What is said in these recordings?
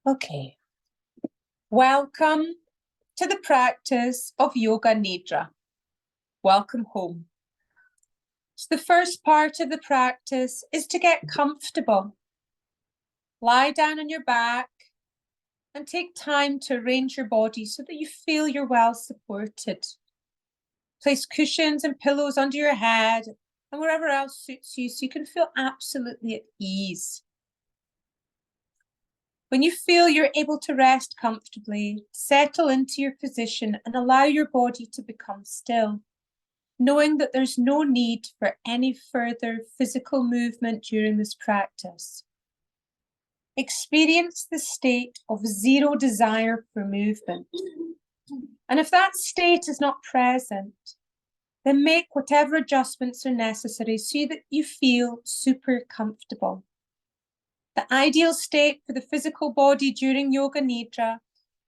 Okay, welcome to the practice of Yoga Nidra. Welcome home. So the first part of the practice is to get comfortable. Lie down on your back and take time to arrange your body so that you feel you're well supported. Place cushions and pillows under your head and wherever else suits you so you can feel absolutely at ease. When you feel you're able to rest comfortably, settle into your position and allow your body to become still, knowing that there's no need for any further physical movement during this practice. Experience the state of zero desire for movement. And if that state is not present, then make whatever adjustments are necessary so that you feel super comfortable. The ideal state for the physical body during Yoga Nidra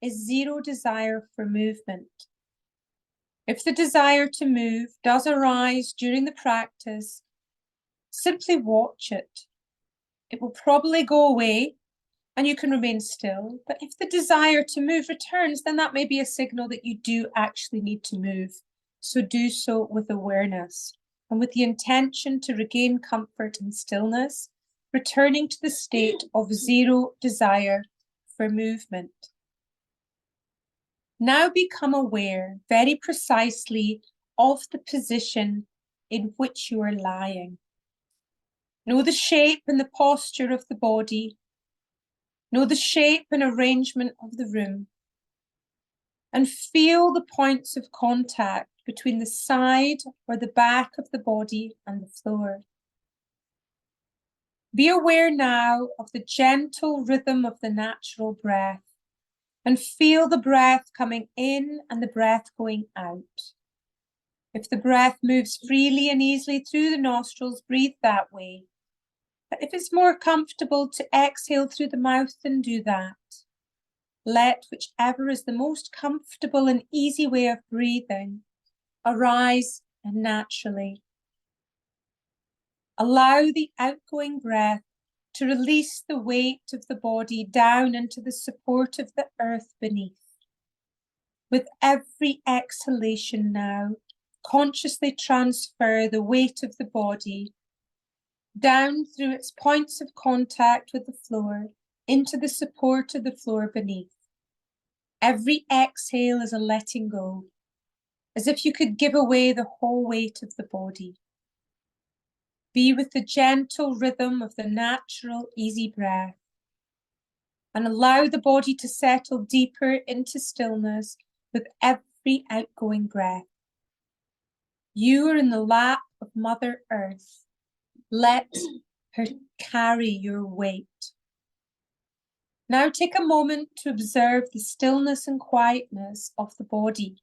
is zero desire for movement. If the desire to move does arise during the practice, simply watch it. It will probably go away and you can remain still. But if the desire to move returns, then that may be a signal that you do actually need to move. So do so with awareness and with the intention to regain comfort and stillness, returning to the state of zero desire for movement. Now become aware very precisely of the position in which you are lying. Know the shape and the posture of the body. Know the shape and arrangement of the room. And feel the points of contact between the side or the back of the body and the floor. Be aware now of the gentle rhythm of the natural breath and feel the breath coming in and the breath going out. If the breath moves freely and easily through the nostrils, breathe that way. But if it's more comfortable to exhale through the mouth, then do that. Let whichever is the most comfortable and easy way of breathing arise naturally. Allow the outgoing breath to release the weight of the body down into the support of the earth beneath. With every exhalation now, consciously transfer the weight of the body down through its points of contact with the floor into the support of the floor beneath. Every exhale is a letting go, as if you could give away the whole weight of the body. Be with the gentle rhythm of the natural, easy breath, and allow the body to settle deeper into stillness with every outgoing breath. You are in the lap of Mother Earth. Let her carry your weight. Now take a moment to observe the stillness and quietness of the body.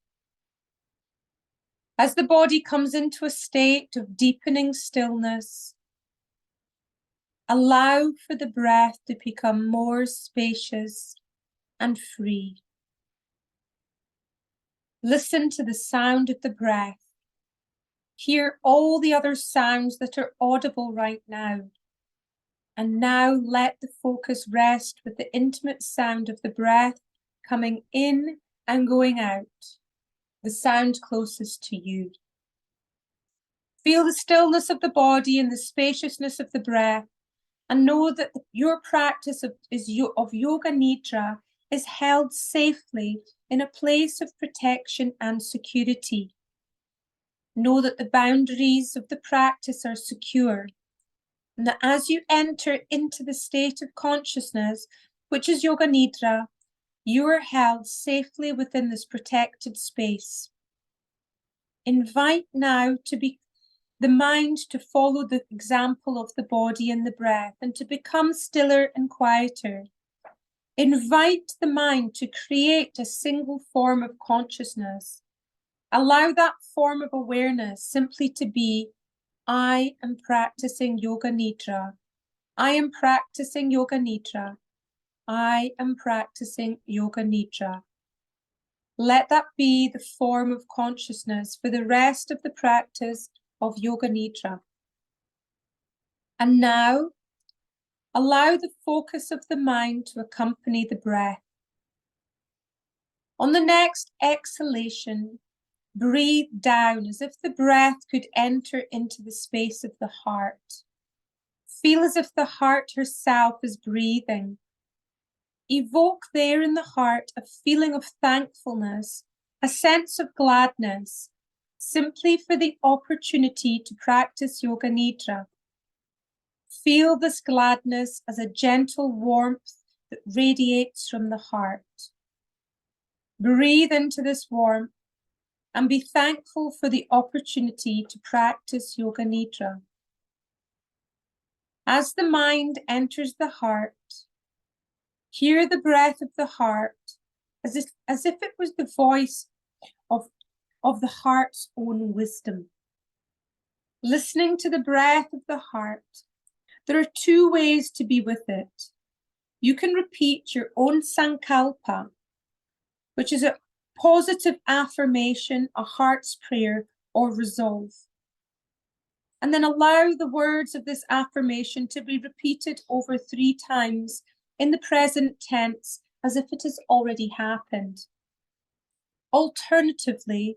As the body comes into a state of deepening stillness, allow for the breath to become more spacious and free. Listen to the sound of the breath. Hear all the other sounds that are audible right now. And now let the focus rest with the intimate sound of the breath coming in and going out, the sound closest to you. Feel the stillness of the body and the spaciousness of the breath, and know that your practice of Yoga Nidra is held safely in a place of protection and security. Know that the boundaries of the practice are secure, and that as you enter into the state of consciousness, which is Yoga Nidra, you are held safely within this protected space. Invite now the mind to follow the example of the body and the breath and to become stiller and quieter. Invite the mind to create a single form of consciousness. Allow that form of awareness simply to be, I am practicing Yoga Nidra. I am practicing Yoga Nidra. I am practicing Yoga Nidra. Let that be the form of consciousness for the rest of the practice of Yoga Nidra. And now, Allow the focus of the mind to accompany the breath. On the next exhalation, breathe down as if the breath could enter into the space of the heart. Feel as if the heart herself is breathing. Evoke there in the heart a feeling of thankfulness, a sense of gladness, simply for the opportunity to practice Yoga Nidra. Feel this gladness as a gentle warmth that radiates from the heart. Breathe into this warmth and be thankful for the opportunity to practice Yoga Nidra. As the mind enters the heart, hear the breath of the heart as if it was the voice of the heart's own wisdom. Listening to the breath of the heart, there are two ways to be with it. You can repeat your own sankalpa, which is a positive affirmation, a heart's prayer, or resolve. And then allow the words of this affirmation to be repeated over 3 times in the present tense as if it has already happened. Alternatively,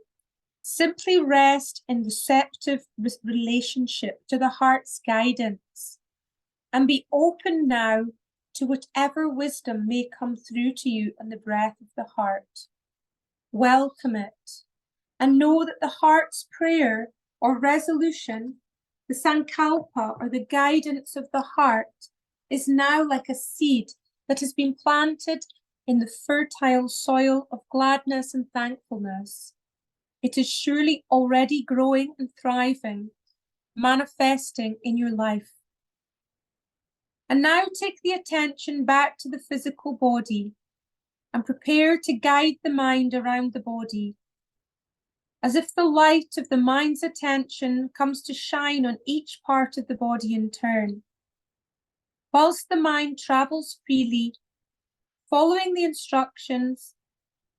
simply rest in receptive relationship to the heart's guidance and be open now to whatever wisdom may come through to you in the breath of the heart. Welcome it and know that the heart's prayer or resolution, the sankalpa or the guidance of the heart, is now like a seed that has been planted in the fertile soil of gladness and thankfulness. It is surely already growing and thriving, manifesting in your life. And now take the attention back to the physical body and prepare to guide the mind around the body, as if the light of the mind's attention comes to shine on each part of the body in turn. Whilst the mind travels freely, following the instructions,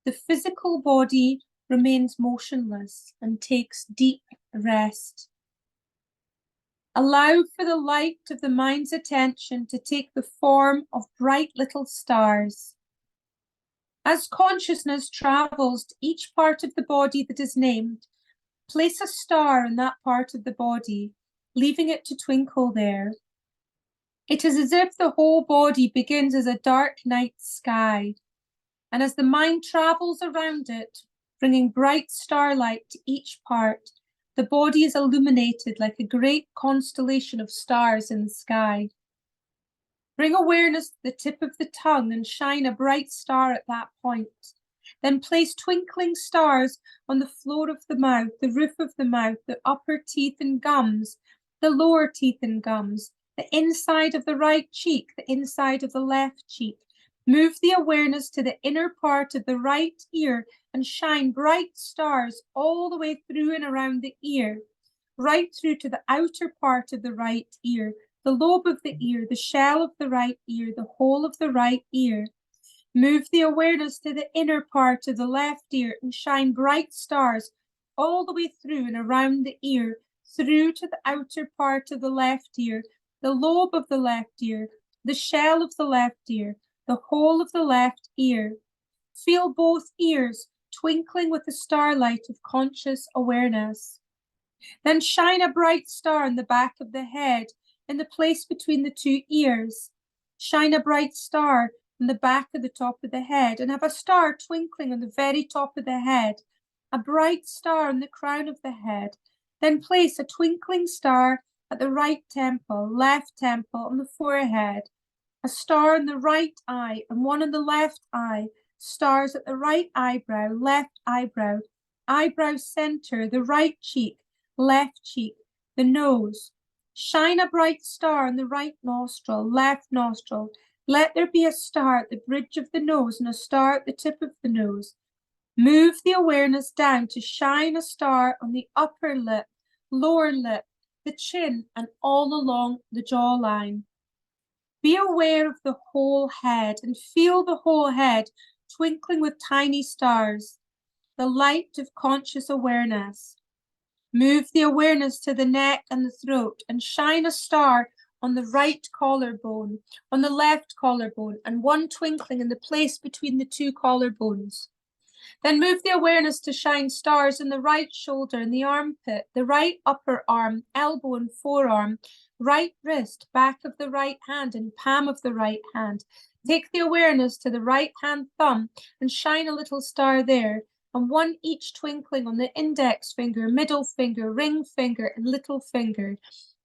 the physical body remains motionless and takes deep rest. Allow for the light of the mind's attention to take the form of bright little stars. As consciousness travels to each part of the body that is named, place a star in that part of the body, leaving it to twinkle there. It is as if the whole body begins as a dark night sky, and as the mind travels around it, bringing bright starlight to each part, the body is illuminated like a great constellation of stars in the sky. Bring awareness to the tip of the tongue and shine a bright star at that point. Then place twinkling stars on the floor of the mouth, the roof of the mouth, the upper teeth and gums, the lower teeth and gums, the inside of the right cheek, the inside of the left cheek. Move the awareness to the inner part of the right ear and shine bright stars all the way through and around the ear, right through to the outer part of the right ear, the lobe of the ear, the shell of the right ear, the whole of the right ear. Move the awareness to the inner part of the left ear and shine bright stars all the way through and around the ear, through to the outer part of the left ear, the lobe of the left ear, the shell of the left ear, the whole of the left ear. Feel both ears twinkling with the starlight of conscious awareness. Then shine a bright star in the back of the head, in the place between the 2 ears. Shine a bright star in the back of the top of the head and have a star twinkling on the very top of the head, a bright star in the crown of the head. Then place a twinkling star at the right temple, left temple, on the forehead, a star in the right eye and one in the left eye, stars at the right eyebrow, left eyebrow, eyebrow center, the right cheek, left cheek, the nose. Shine a bright star in the right nostril, left nostril. Let there be a star at the bridge of the nose and a star at the tip of the nose. Move the awareness down to shine a star on the upper lip, lower lip, the chin, and all along the jawline. Be aware of the whole head and feel the whole head twinkling with tiny stars, the light of conscious awareness. Move the awareness to the neck and the throat and shine a star on the right collarbone, on the left collarbone, and one twinkling in the place between the two collarbones. Then move the awareness to shine stars in the right shoulder and the armpit, the right upper arm, elbow and forearm, right wrist, back of the right hand and palm of the right hand. Take the awareness to the right hand thumb and shine a little star there, and one each twinkling on the index finger, middle finger, ring finger, and little finger.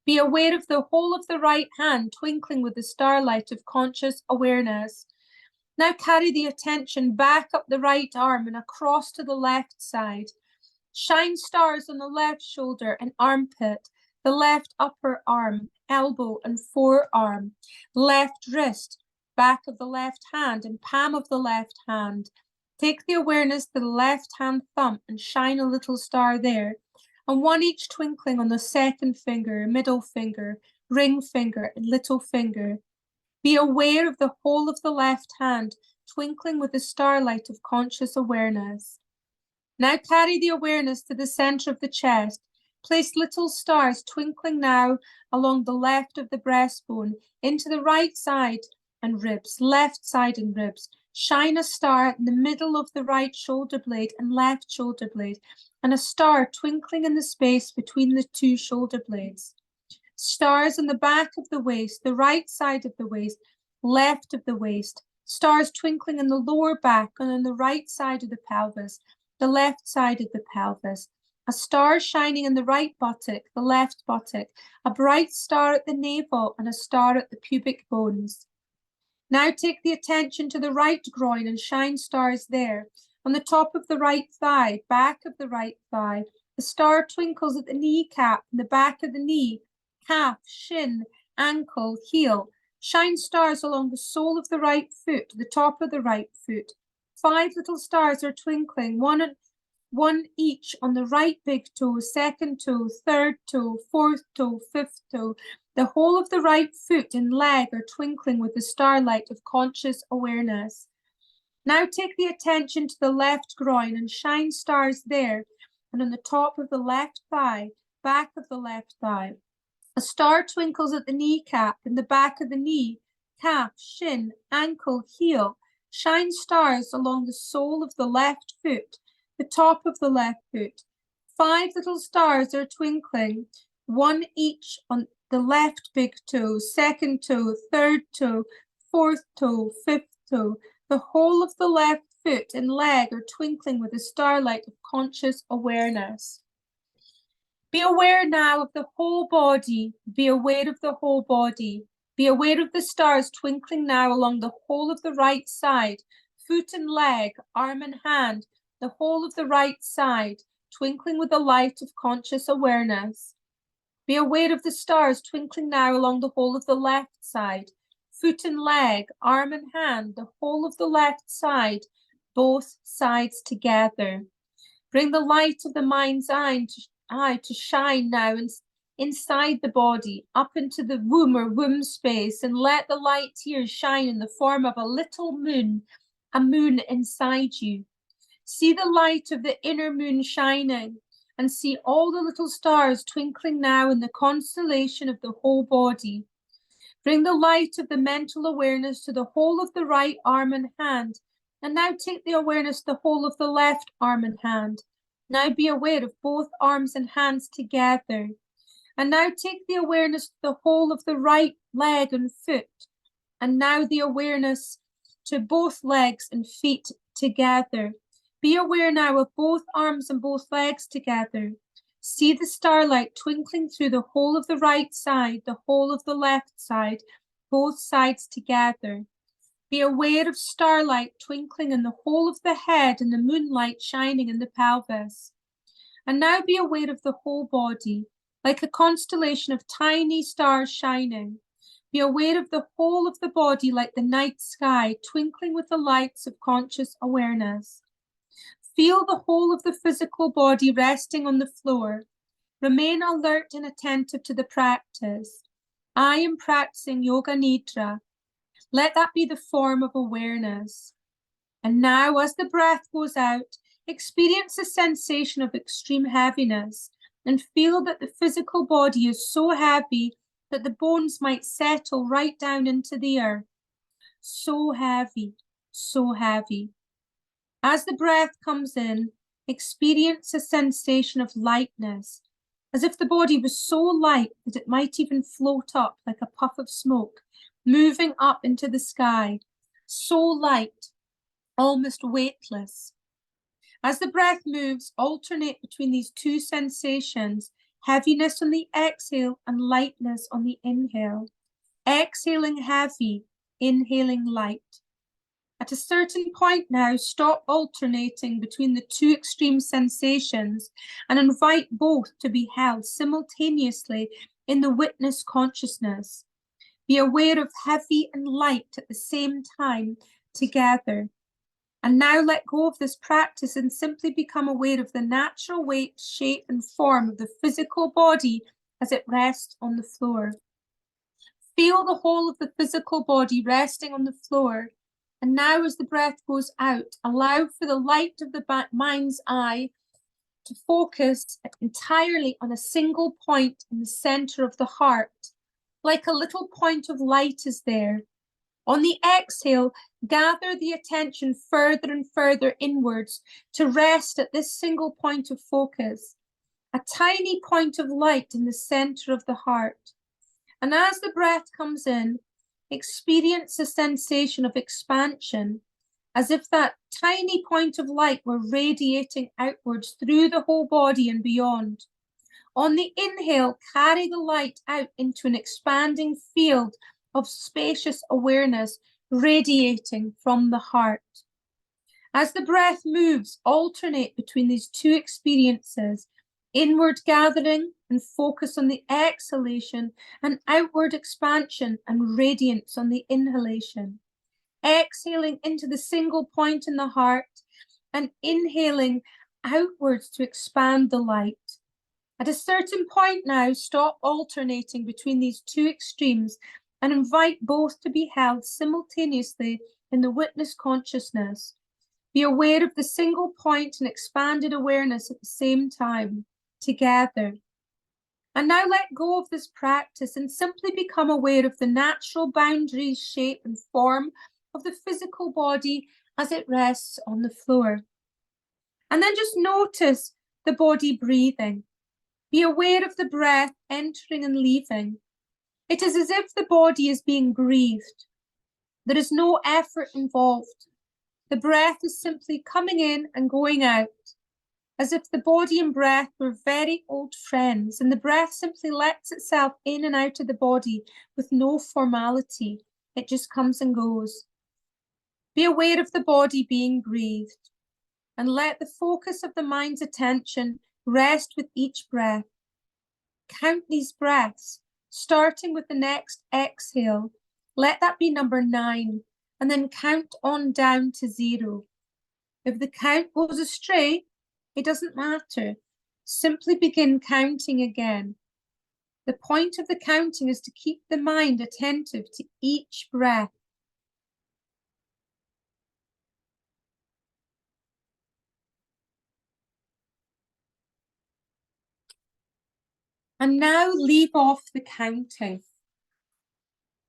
Be aware of the whole of the right hand twinkling with the starlight of conscious awareness. Now carry the attention back up the right arm and across to the left side. Shine stars on the left shoulder and armpit, the left upper arm, elbow and forearm, left wrist, back of the left hand and palm of the left hand. Take the awareness to the left hand thumb and shine a little star there, and one each twinkling on the second finger, middle finger, ring finger and little finger. Be aware of the whole of the left hand, twinkling with the starlight of conscious awareness. Now carry the awareness to the center of the chest. Place little stars twinkling now along the left of the breastbone, into the right side and ribs, left side and ribs. Shine a star in the middle of the right shoulder blade and left shoulder blade, and a star twinkling in the space between the two shoulder blades. Stars on the back of the waist, the right side of the waist, left of the waist. Stars twinkling in the lower back and on the right side of the pelvis, the left side of the pelvis. A star shining in the right buttock, the left buttock. A bright star at the navel and a star at the pubic bones. Now take the attention to the right groin and shine stars there. On the top of the right thigh, back of the right thigh. A star twinkles at the kneecap and the back of the knee, calf, shin, ankle, heel. Shine stars along the sole of the right foot, the top of the right foot. 5 little stars are twinkling, one each on the right big toe, second toe, third toe, fourth toe, fifth toe. The whole of the right foot and leg are twinkling with the starlight of conscious awareness. Now take the attention to the left groin and shine stars there, and on the top of the left thigh, back of the left thigh. A star twinkles at the kneecap and the back of the knee, calf, shin, ankle, heel. Shine stars along the sole of the left foot, the top of the left foot. 5 little stars are twinkling, one each on the left big toe, second toe, third toe, fourth toe, fifth toe. The whole of the left foot and leg are twinkling with the starlight of conscious awareness. Be aware now of the whole body. Be aware of the whole body. Be aware of the stars twinkling now along the whole of the right side, foot and leg, arm and hand, the whole of the right side, twinkling with the light of conscious awareness. Be aware of the stars twinkling now along the whole of the left side, foot and leg, arm and hand, the whole of the left side, both sides together. Bring the light of the mind's eye to shine now inside the body, up into the womb or womb space, and let the light here shine in the form of a little moon, a moon inside you. See the light of the inner moon shining, and see all the little stars twinkling now in the constellation of the whole body. Bring the light of the mental awareness to the whole of the right arm and hand, and now take the awareness to the whole of the left arm and hand. Now be aware of both arms and hands together. And now take the awareness to the whole of the right leg and foot. And now the awareness to both legs and feet together. Be aware now of both arms and both legs together. See the starlight twinkling through the whole of the right side, the whole of the left side, both sides together. Be aware of starlight twinkling in the whole of the head and the moonlight shining in the pelvis. And now be aware of the whole body, like a constellation of tiny stars shining. Be aware of the whole of the body like the night sky, twinkling with the lights of conscious awareness. Feel the whole of the physical body resting on the floor. Remain alert and attentive to the practice. I am practicing Yoga Nidra. Let that be the form of awareness. And now, as the breath goes out, experience a sensation of extreme heaviness and feel that the physical body is so heavy that the bones might settle right down into the earth. So heavy, so heavy. As the breath comes in, experience a sensation of lightness, as if the body was so light that it might even float up like a puff of smoke, moving up into the sky. So light, almost weightless. As the breath moves, alternate between these two sensations, heaviness on the exhale and lightness on the inhale. Exhaling heavy, inhaling light. At a certain point now, stop alternating between the two extreme sensations and invite both to be held simultaneously in the witness consciousness. Be aware of heavy and light at the same time together. And now let go of this practice and simply become aware of the natural weight, shape, and form of the physical body as it rests on the floor. Feel the whole of the physical body resting on the floor. And now as the breath goes out, allow for the light of the mind's eye to focus entirely on a single point in the center of the heart. Like a little point of light is there. On the exhale, gather the attention further and further inwards to rest at this single point of focus, a tiny point of light in the center of the heart. And as the breath comes in, experience a sensation of expansion, as if that tiny point of light were radiating outwards through the whole body and beyond. On the inhale, carry the light out into an expanding field of spacious awareness radiating from the heart. As the breath moves, alternate between these two experiences, inward gathering and focus on the exhalation, and outward expansion and radiance on the inhalation. Exhaling into the single point in the heart and inhaling outwards to expand the light. At a certain point now, stop alternating between these two extremes and invite both to be held simultaneously in the witness consciousness. Be aware of the single point and expanded awareness at the same time, together. And now let go of this practice and simply become aware of the natural boundaries, shape, and form of the physical body as it rests on the floor. And then just notice the body breathing. Be aware of the breath entering and leaving. It is as if the body is being breathed. There is no effort involved. The breath is simply coming in and going out, as if the body and breath were very old friends, and the breath simply lets itself in and out of the body with no formality. It just comes and goes. Be aware of the body being breathed, and let the focus of the mind's attention rest with each breath. Count these breaths, starting with the next exhale. Let that be number 9, and then count on down to 0. If the count goes astray, it doesn't matter. Simply begin counting again. The point of the counting is to keep the mind attentive to each breath. And now leave off the counting.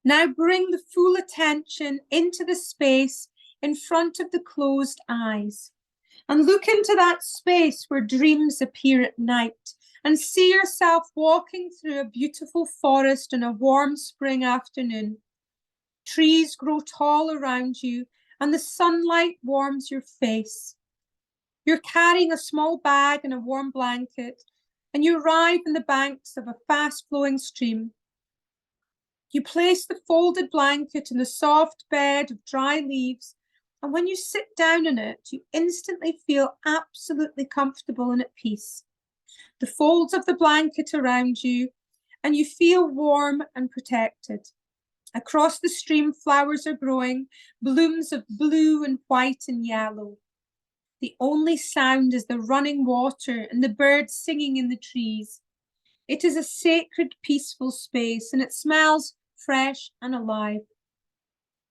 Now bring the full attention into the space in front of the closed eyes. And look into that space where dreams appear at night, and see yourself walking through a beautiful forest on a warm spring afternoon. Trees grow tall around you, and the sunlight warms your face. You're carrying a small bag and a warm blanket, and you arrive on the banks of a fast-flowing stream. You place the folded blanket in a soft bed of dry leaves, and when you sit down in it, you instantly feel absolutely comfortable and at peace. The folds of the blanket around you, and you feel warm and protected. Across the stream, flowers are growing, blooms of blue and white and yellow. The only sound is the running water and the birds singing in the trees. It is a sacred, peaceful space, and it smells fresh and alive.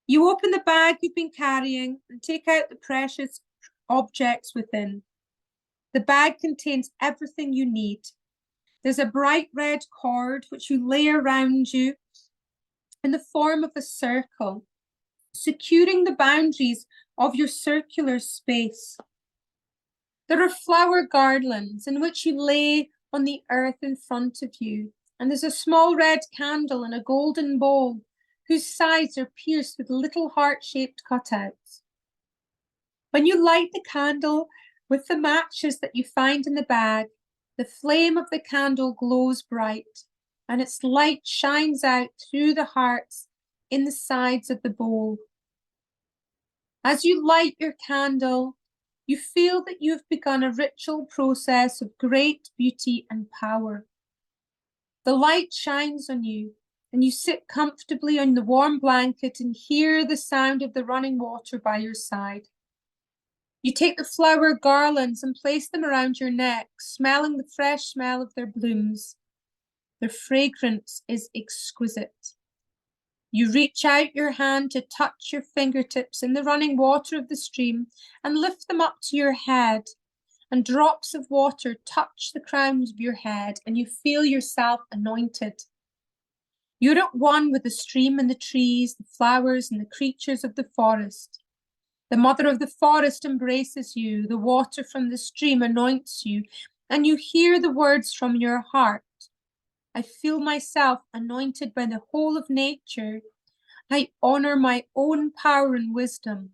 You open the bag you've been carrying and take out the precious objects within. The bag contains everything you need. There's a bright red cord which you lay around you in the form of a circle, securing the boundaries of your circular space. There are flower garlands in which you lay on the earth in front of you, and there's a small red candle in a golden bowl whose sides are pierced with little heart-shaped cutouts. When you light the candle with the matches that you find in the bag, the flame of the candle glows bright, and its light shines out through the hearts in the sides of the bowl. As you light your candle, you feel that you've begun a ritual process of great beauty and power. The light shines on you, and you sit comfortably on the warm blanket and hear the sound of the running water by your side. You take the flower garlands and place them around your neck, smelling the fresh smell of their blooms. Their fragrance is exquisite. You reach out your hand to touch your fingertips in the running water of the stream and lift them up to your head, and drops of water touch the crown of your head, and you feel yourself anointed. You're at one with the stream and the trees, the flowers and the creatures of the forest. The mother of the forest embraces you, the water from the stream anoints you, and you hear the words from your heart. I feel myself anointed by the whole of nature. I honor my own power and wisdom.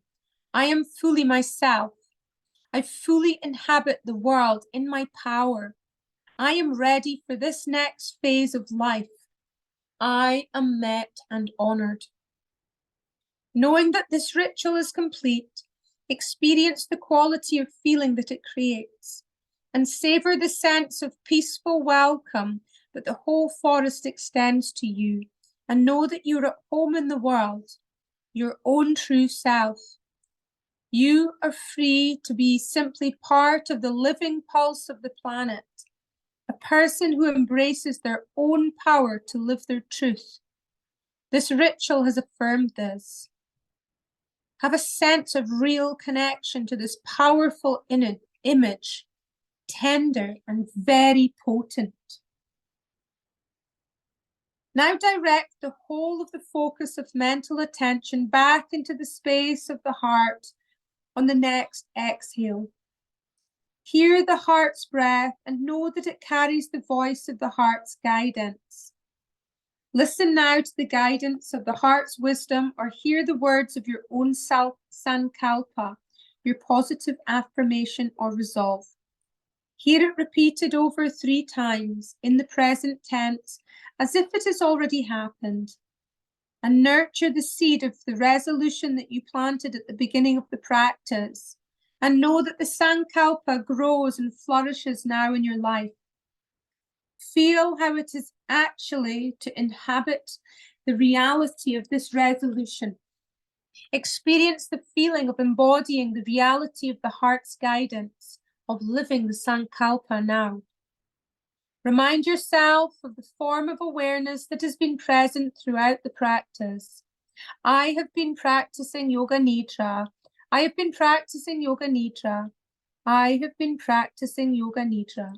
I am fully myself. I fully inhabit the world in my power. I am ready for this next phase of life. I am met and honored. Knowing that this ritual is complete, experience the quality of feeling that it creates, and savor the sense of peaceful welcome that the whole forest extends to you, and know that you're at home in the world, your own true self. You are free to be simply part of the living pulse of the planet, a person who embraces their own power to live their truth. This ritual has affirmed this. Have a sense of real connection to this powerful image, tender and very potent. Now direct the whole of the focus of mental attention back into the space of the heart on the next exhale. Hear the heart's breath and know that it carries the voice of the heart's guidance. Listen now to the guidance of the heart's wisdom, or hear the words of your own sankalpa, your positive affirmation or resolve. Hear it repeated over 3 times in the present tense, as if it has already happened, and nurture the seed of the resolution that you planted at the beginning of the practice, and know that the sankalpa grows and flourishes now in your life. Feel how it is actually to inhabit the reality of this resolution. Experience the feeling of embodying the reality of the heart's guidance, of living the sankalpa now. Remind yourself of the form of awareness that has been present throughout the practice. I have been practicing Yoga Nidra. I have been practicing Yoga Nidra. I have been practicing Yoga Nidra.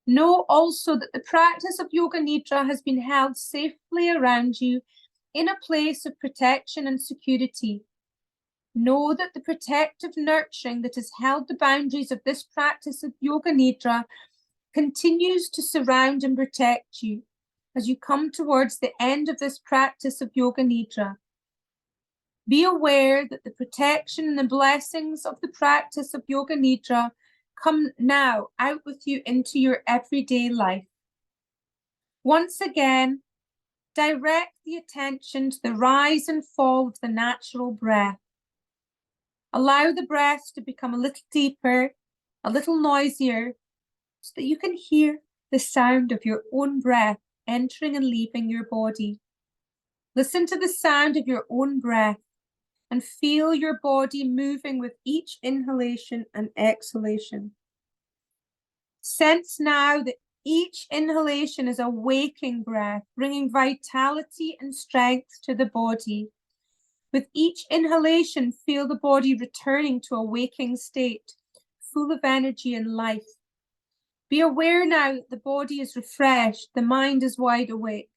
Know also that the practice of Yoga Nidra has been held safely around you in a place of protection and security. Know that the protective nurturing that has held the boundaries of this practice of Yoga Nidra continues to surround and protect you as you come towards the end of this practice of Yoga Nidra. Be aware that the protection and the blessings of the practice of Yoga Nidra come now out with you into your everyday life. Once again, direct the attention to the rise and fall of the natural breath. Allow the breath to become a little deeper, a little noisier, so that you can hear the sound of your own breath entering and leaving your body. Listen to the sound of your own breath and feel your body moving with each inhalation and exhalation. Sense now that each inhalation is a waking breath, bringing vitality and strength to the body. With each inhalation, feel the body returning to a waking state, full of energy and life. Be aware now that the body is refreshed, the mind is wide awake.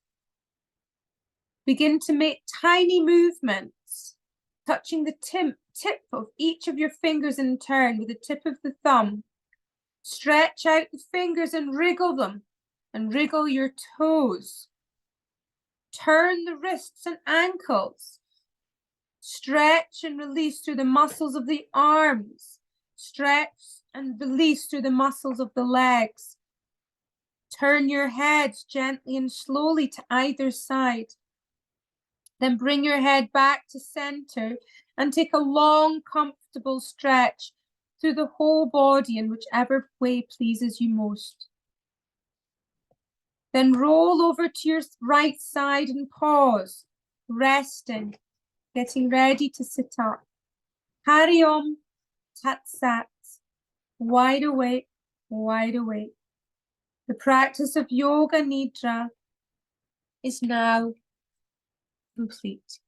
Begin to make tiny movements, touching the tip of each of your fingers in turn with the tip of the thumb. Stretch out the fingers and wriggle them, and wriggle your toes. Turn the wrists and ankles. Stretch and release through the muscles of the arms. Stretch and release through the muscles of the legs. Turn your head gently and slowly to either side. Then bring your head back to center and take a long, comfortable stretch through the whole body in whichever way pleases you most. Then roll over to your right side and pause, resting, getting ready to sit up. Hari Om, Tat Sat, wide awake, wide awake. The practice of Yoga Nidra is now complete.